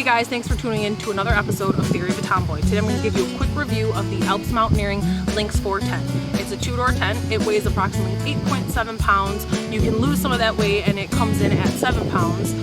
Hey guys, thanks for tuning in to another episode of Theory of a Tomboy. Today I'm going to give you a quick review of the Alps Mountaineering Lynx 410. It's a two-door tent. It weighs approximately 8.7 pounds. You can lose some of that weight and it comes in at 7 pounds.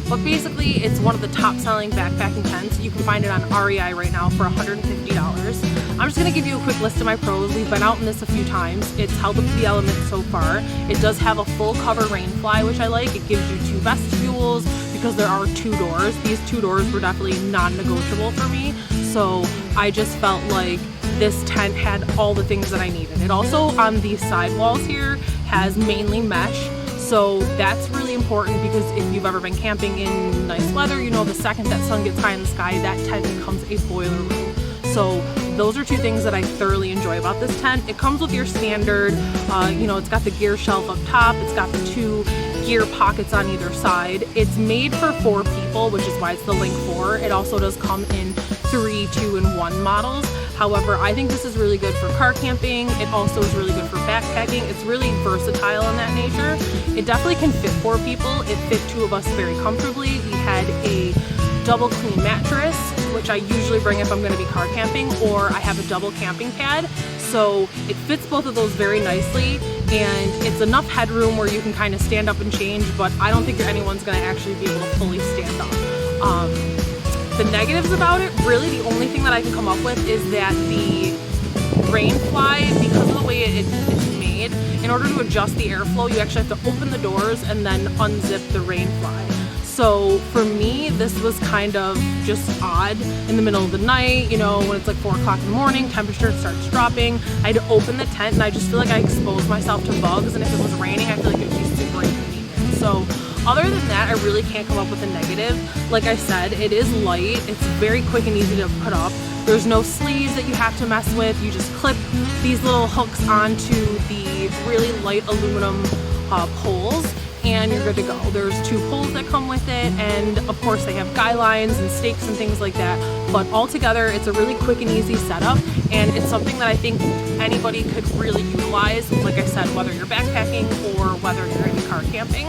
But basically it's one of the top selling backpacking tents. You can find it on REI right now for $150. I'm just going to give you a quick list of my pros. We've been out in this a few times. It's held up to the elements so far. It does have a full cover rain fly, which I like. It gives you 2 vestibules because there are 2 doors. These 2 doors were definitely non-negotiable for me. So I just felt like this tent had all the things that I needed. It also, on the side walls here, has mainly mesh. So that's really important because if you've ever been camping in nice weather, you know the second that sun gets high in the sky, that tent becomes a boiler room. So those are 2 things that I thoroughly enjoy about this tent. It comes with your standard, it's got the gear shelf up top, it's got the 2 gear pockets on either side. It's made for 4 people, which is why it's the Lynx 4. It also does come in 3, 2, and 1 models. However, I think this is really good for car camping. It also is really good for backpacking. It's really versatile in that nature. It definitely can fit 4 people. It fit 2 of us very comfortably. We had a double queen mattress, which I usually bring if I'm going to be car camping, or I have a double camping pad. So it fits both of those very nicely, and it's enough headroom where you can kind of stand up and change, but I don't think anyone's going to actually be able to fully stand up. The negatives about it, really the only thing that I can come up with is that the rain fly, because of the way it's made, in order to adjust the airflow, you actually have to open the doors and then unzip the rain fly. So for me, this was kind of just odd in the middle of the night, when it's like 4 o'clock in the morning, temperature starts dropping. I had to open the tent and I just feel like I exposed myself to bugs, and if it was raining, I feel like it would be super inconvenient. So other than that, I really can't come up with a negative. Like I said, it is light. It's very quick and easy to put up. There's no sleeves that you have to mess with. You just clip these little hooks onto the really light aluminum poles, and you're good to go. There's 2 poles that come with it, and of course they have guy lines and stakes and things like that, but altogether it's a really quick and easy setup, and it's something that I think anybody could really utilize, like I said, whether you're backpacking or whether you're into car camping.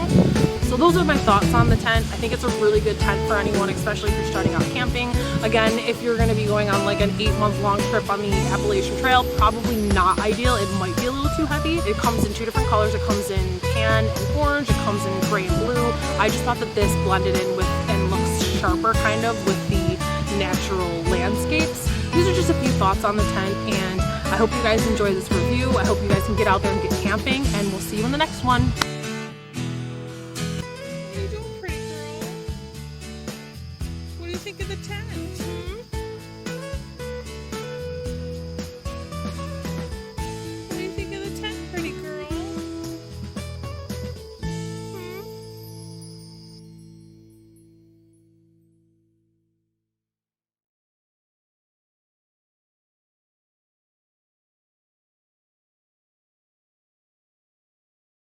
So those are my thoughts on the tent. I think it's a really good tent for anyone, especially if you're starting out camping. Again, if you're going to be going on like an 8-month long trip on the Appalachian Trail, probably not ideal. It might be a little too heavy. It comes in 2 different colors. It comes in tan and orange. It comes in gray and blue. I just thought that this blended in with and looks sharper kind of with the natural landscapes. These are just a few thoughts on the tent, and I hope you guys enjoy this review. I hope you guys can get out there and get camping, and we'll see you in the next one. What do you think of the tent?